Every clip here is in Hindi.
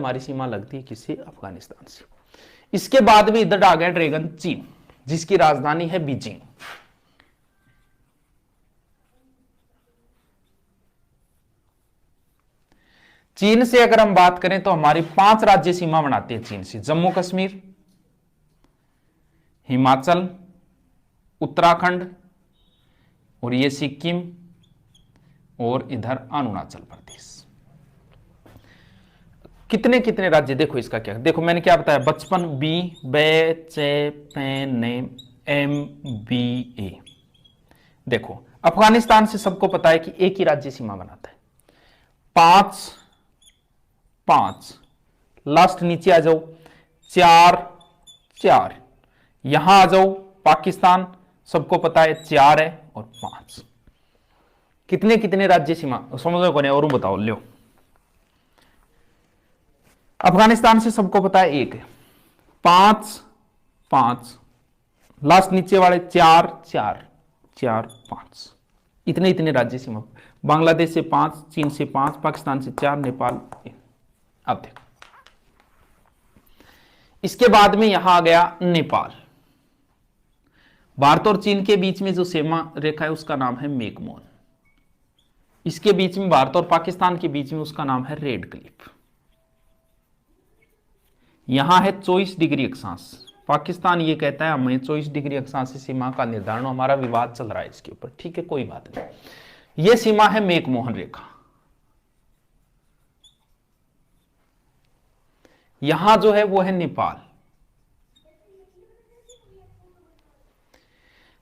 हमारी सीमा लगती है किससे? अफगानिस्तान से। इसके बाद भी इधर आ गया ड्रैगन चीन, जिसकी राजधानी है बीजिंग। चीन से अगर हम बात करें तो हमारी 5 राज्य सीमा बनाते हैं चीन से। जम्मू कश्मीर, हिमाचल, उत्तराखंड, और ये सिक्किम, और इधर अरुणाचल प्रदेश। कितने कितने राज्य देखो इसका क्या, देखो मैंने क्या बताया, बचपन बी बे चे पे ने एम बी ए। देखो अफगानिस्तान से सबको पता है कि एक ही राज्य सीमा बनाता है। 5 5 लास्ट नीचे आ जाओ, 4 4 यहां आ जाओ, पाकिस्तान सबको पता है 4 है और 5। कितने कितने राज्य सीमा समझो कौन है और बताओ लो। अफगानिस्तान से सबको पता है 1 है, 5 5 लास्ट नीचे वाले 4 4 4 5, इतने इतने राज्य सीमा। बांग्लादेश से 5, चीन से 5, पाकिस्तान से 4, नेपाल। अब देखो इसके बाद में यहां आ गया नेपाल। भारत और चीन के बीच में जो सीमा रेखा है उसका नाम है मेकमोन। इसके बीच में भारत और पाकिस्तान के बीच में उसका नाम है रेड क्लिफ। यहां है 24 डिग्री अक्षांश। पाकिस्तान ये कहता है हमें 24 डिग्री अक्षांश से सीमा का निर्धारण, हमारा विवाद चल रहा है इसके ऊपर, ठीक है कोई बात नहीं। यह सीमा है मैकमोहन रेखा। यहां जो है वो है नेपाल।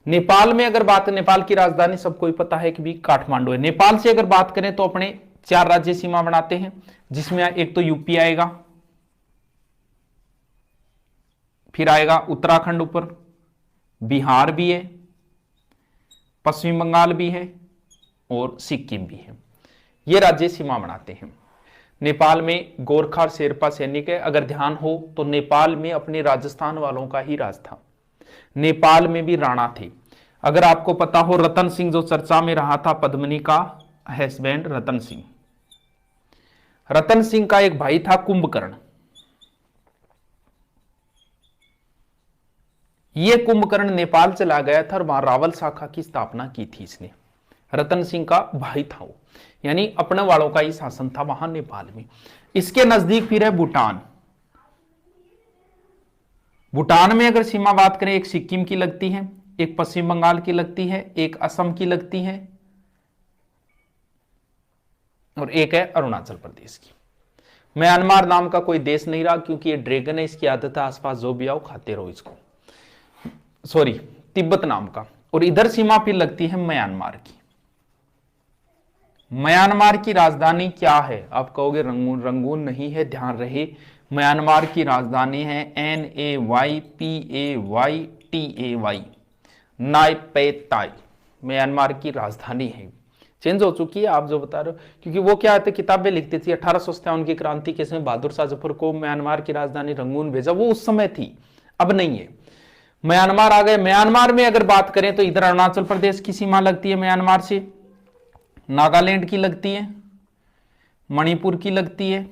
नेपाल में अगर बात, नेपाल की राजधानी सबको ही पता है कि भी काठमांडू है। नेपाल से अगर बात करें तो अपने 4 राज्य सीमा बनाते हैं, जिसमें एक तो यूपी आएगा, फिर आएगा उत्तराखंड ऊपर, बिहार भी है, पश्चिम बंगाल भी है और सिक्किम भी है। ये राज्य सीमा बनाते हैं। नेपाल में गोरखा और शेरपा सैनिक है। अगर ध्यान हो तो नेपाल में अपने राजस्थान वालों का ही राज था। नेपाल में भी राणा थे। अगर आपको पता हो, रतन सिंह जो चर्चा में रहा था, पद्मिनी का हस्बैंड रतन सिंह, रतन सिंह का एक भाई था कुंभकर्ण। ये कुंभकर्ण नेपाल चला गया था और वहां रावल शाखा की स्थापना की थी इसने। रतन सिंह का भाई था वो, यानी अपने वालों का ही शासन था वहां नेपाल में। इसके नजदीक फिर है भूटान। भूटान में अगर सीमा बात करें, एक सिक्किम की लगती है, एक पश्चिम बंगाल की लगती है, एक असम की लगती है और एक है अरुणाचल प्रदेश की। म्यांमार नाम का कोई देश नहीं रहा, क्योंकि ये ड्रैगन है, इसकी आदत है आसपास जो भी आओ खाते रहो इसको। सॉरी, तिब्बत नाम का। और इधर सीमा फिर लगती है म्यांमार की। म्यांमार की राजधानी क्या है? आप कहोगे रंगून। रंगून नहीं है, ध्यान रहे। म्यांमार की राजधानी है NAYPAYTAY, नाइपेताई। म्यांमार की राजधानी है। चेंज हो चुकी है, आप जो बता रहे हो, क्योंकि वो क्या है, किताबें लिखती थी 1857 की क्रांति के समय बहादुर शाह जफर को म्यांमार की राजधानी रंगून भेजा, वो उस समय थी, अब नहीं है। म्यांमार आ गए। म्यांमार में अगर बात करें तो इधर अरुणाचल प्रदेश की सीमा लगती है म्यांमार से, नागालैंड की लगती है, मणिपुर की लगती है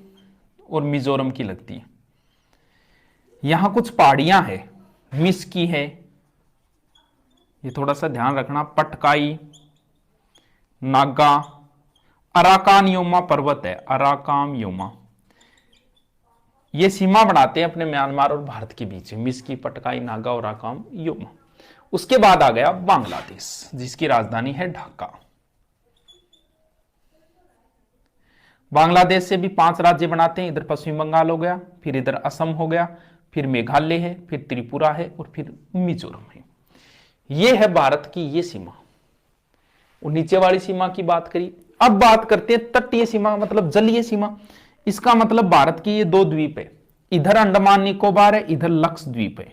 और मिजोरम की लगती है। यहां कुछ पहाड़ियां हैं, मिस की है, ये थोड़ा सा ध्यान रखना, पटकाई, नागा, अराकान योमा पर्वत है, अराकाम योमा। ये सीमा बनाते हैं अपने म्यांमार और भारत के बीच में, मिस की, पटकाई, नागा और अराकाम योमा। उसके बाद आ गया बांग्लादेश, जिसकी राजधानी है ढाका। बांग्लादेश से भी 5 राज्य बनाते हैं। इधर पश्चिम बंगाल हो गया, फिर इधर असम हो गया, फिर मेघालय है, फिर त्रिपुरा है और फिर मिजोरम है। यह है भारत की ये सीमा। और नीचे वाली सीमा की बात करी। अब बात करते हैं तटीय सीमा, मतलब जलीय सीमा। इसका मतलब भारत की ये 2 द्वीप है, इधर अंडमान निकोबार है, इधर लक्षद्वीप है।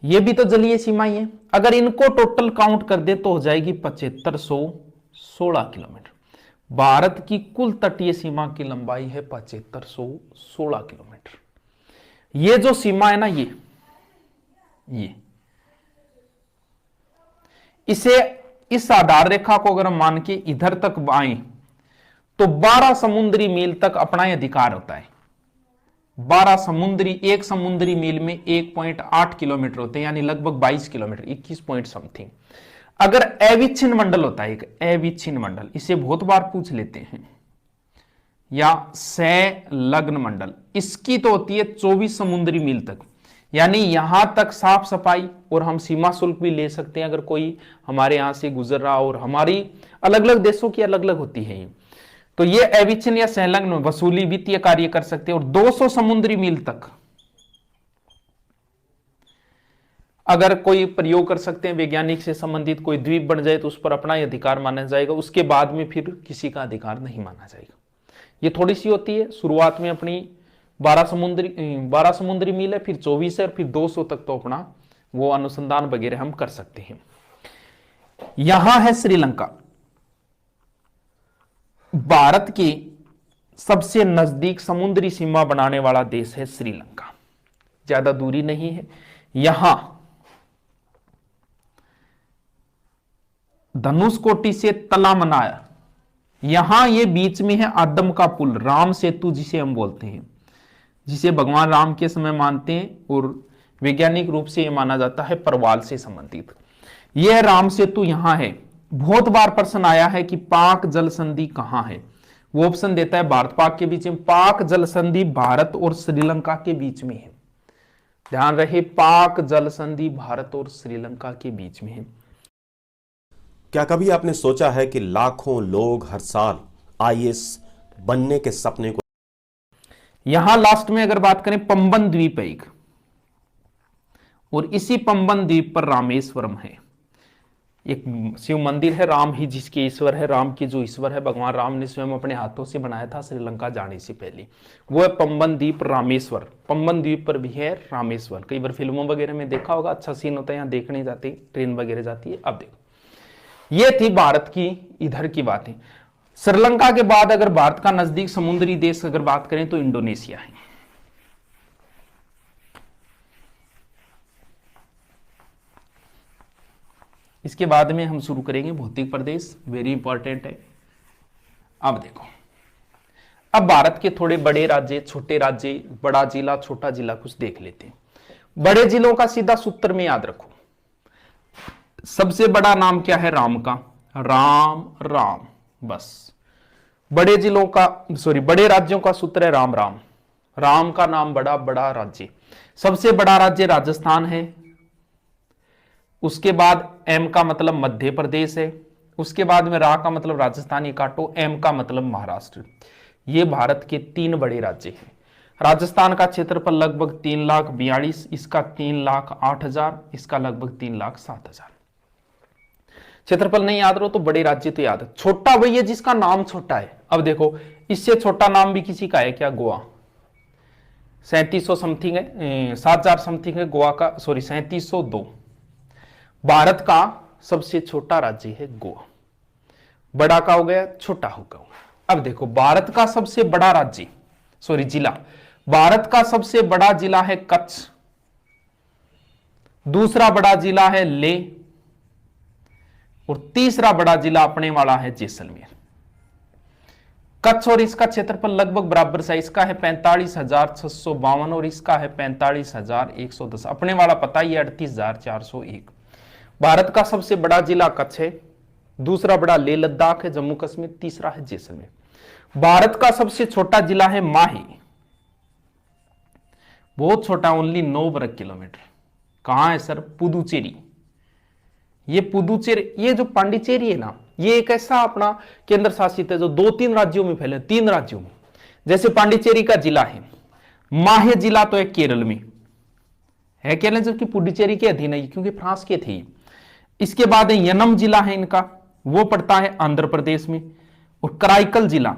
ये भी तो जलीय सीमा ही है। अगर इनको टोटल काउंट कर दे तो हो जाएगी 7516 किलोमीटर। भारत की कुल तटीय सीमा की लंबाई है 7516 किलोमीटर। ये जो सीमा है ना, ये इसे, इस आधार रेखा को अगर हम मान के इधर तक आए तो 12 समुद्री मील तक अपना ही अधिकार होता है। 12 समुद्री, एक समुद्री मील में 1.8 किलोमीटर होते हैं, यानी लगभग 22 किलोमीटर, 21 पॉइंट समथिंग। अगर अविच्छिन्न मंडल होता है, एक अविच्छिन्न मंडल, इसे बहुत बार पूछ लेते हैं, या संलग्न मंडल, इसकी तो होती है 24 समुद्री मील तक, यानी यहां तक साफ सफाई, और हम सीमा शुल्क भी ले सकते हैं अगर कोई हमारे यहां से गुजर रहा, और हमारी अलग अलग देशों की अलग अलग होती है। तो ये अविच्छिन्न या संलग्न वसूली वित्तीय कार्य कर सकते हैं। और 200 समुद्री मील तक अगर कोई प्रयोग कर सकते हैं, वैज्ञानिक से संबंधित कोई द्वीप बन जाए तो उस पर अपना ही अधिकार माना जाएगा, उसके बाद में फिर किसी का अधिकार नहीं माना जाएगा। ये थोड़ी सी होती है, शुरुआत में अपनी 12 समुद्री मील है, फिर 24 है, और फिर 200 तक तो अपना वो अनुसंधान वगैरह हम कर सकते हैं। यहां है श्रीलंका, भारत की सबसे नजदीक समुद्री सीमा बनाने वाला देश है श्रीलंका, ज्यादा दूरी नहीं है। यहां धनुषकोटी से तलामनाया, यहां ये बीच में है आदम का पुल, राम सेतु जिसे हम बोलते हैं, जिसे भगवान राम के समय मानते हैं, और वैज्ञानिक रूप से यह माना जाता है परवाल से संबंधित। यह राम सेतु यहां है। बहुत बार प्रश्न आया है कि पाक जल संधि कहां है, वो ऑप्शन देता है भारत पाक के बीच में। पाक जल संधि भारत और श्रीलंका के बीच में है, ध्यान रहे, पाक जल संधि भारत और श्रीलंका के बीच में है। क्या कभी आपने सोचा है कि लाखों लोग हर साल आईएएस बनने के सपने को, यहां लास्ट में अगर बात करें, पंबन द्वीप है एक, और इसी पंबन द्वीप पर रामेश्वरम है, एक शिव मंदिर है, राम ही जिसके ईश्वर है, राम के जो ईश्वर है भगवान राम ने स्वयं अपने हाथों से बनाया था श्रीलंका जाने से पहले, वो है पंबन द्वीप रामेश्वर। पंबन द्वीप पर भी है रामेश्वर, कई बार फिल्मों वगैरह में देखा होगा, अच्छा सीन होता है, यहाँ देखने जाते, ट्रेन वगैरह जाती है। अब देखो, ये थी भारत की इधर की बातें। श्रीलंका के बाद अगर भारत का नजदीक समुद्री देश अगर बात करें तो इंडोनेशिया है। इसके बाद में हम शुरू करेंगे भौतिक प्रदेश, वेरी इंपॉर्टेंट है। अब देखो, अब भारत के थोड़े बड़े राज्य, छोटे राज्य, बड़ा जिला, छोटा जिला कुछ देख लेते हैं। बड़े जिलों का सीधा सूत्र में याद रखो, सबसे बड़ा नाम क्या है? राम का, राम राम, बस। बड़े जिलों का, सॉरी, बड़े राज्यों का सूत्र है राम राम, राम का नाम बड़ा, बड़ा राज्य। सबसे बड़ा राज्य राजस्थान है, उसके बाद एम का मतलब मध्य प्रदेश है, उसके बाद में रा का मतलब राजस्थानी काटो, एम का मतलब महाराष्ट्र। ये भारत के 3 बड़े राज्य हैं। राजस्थान का क्षेत्रफल लगभग 3,42,000, इसका 3,08,000, इसका लगभग 3,07,000। क्षेत्रफल नहीं याद रहो तो बड़े राज्य तो याद है। छोटा वही है जिसका नाम छोटा है। अब देखो, इससे छोटा नाम भी किसी का है क्या? गोवा, 3700 समथिंग है, 7,000 समथिंग है गोवा का, सॉरी 3702। भारत का सबसे छोटा राज्य है गोवा। बड़ा का हो गया, छोटा हो गया। अब देखो, भारत का सबसे बड़ा राज्य, सॉरी जिला, भारत का सबसे बड़ा जिला है कच्छ, दूसरा बड़ा जिला है लेह, और तीसरा बड़ा जिला अपने वाला है जैसलमेर। कच्छ और इसका क्षेत्रफल लगभग बराबर सा, इसका है 45,652 और इसका है 45,110। अपने वाला पता ही है 38,401। भारत का सबसे बड़ा जिला कच्छ है, दूसरा बड़ा लेह लद्दाख है, जम्मू कश्मीर, तीसरा है जैसलमेर। भारत का सबसे छोटा जिला है माही, बहुत छोटा, ओनली 9 वर्ग किलोमीटर। कहां है सर? पुदुचेरी। ये पुदुचेरी, ये जो पांडिचेरी है ना, ये एक ऐसा अपना केंद्र शासित है जो 2-3 राज्यों में फैले, 3 राज्यों में। जैसे पांडिचेरी का जिला है, माहे जिला तो है केरल में है, केरल जबकि पुडुचेरी के अधीन है क्योंकि फ्रांस के थे। इसके बाद यनम जिला है इनका, वो पड़ता है आंध्र प्रदेश में, और कराईकल जिला,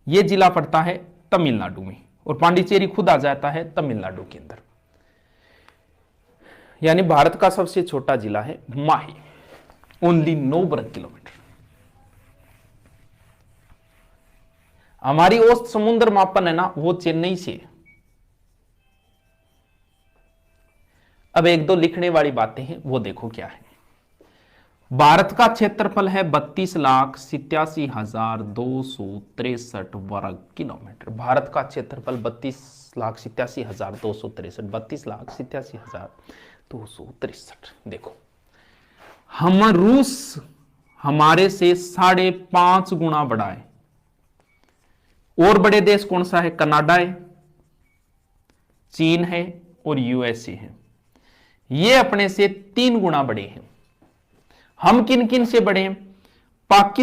ये जिला पड़ता है तमिलनाडु में, और पांडिचेरी खुद आ जाता है तमिलनाडु के अंदर। यानी भारत का सबसे छोटा जिला है माही, ओनली 9 वर्ग किलोमीटर। हमारी औसत समुद्र मापन है ना, वो चेन्नई से। अब 1-2 लिखने वाली बातें हैं, वो देखो क्या है। भारत का क्षेत्रफल है 32,87,263 वर्ग किलोमीटर। भारत का क्षेत्रफल 32,87,263, 32,87,263। देखो, हम रूस हमारे से 5.5 गुना बड़ा है। और बड़े देश कौन सा है? कनाडा है, चीन है और यूएसए है। ये अपने से 3 गुना बड़े हैं। हम किन किन से बड़े हैं? पाकिस्तान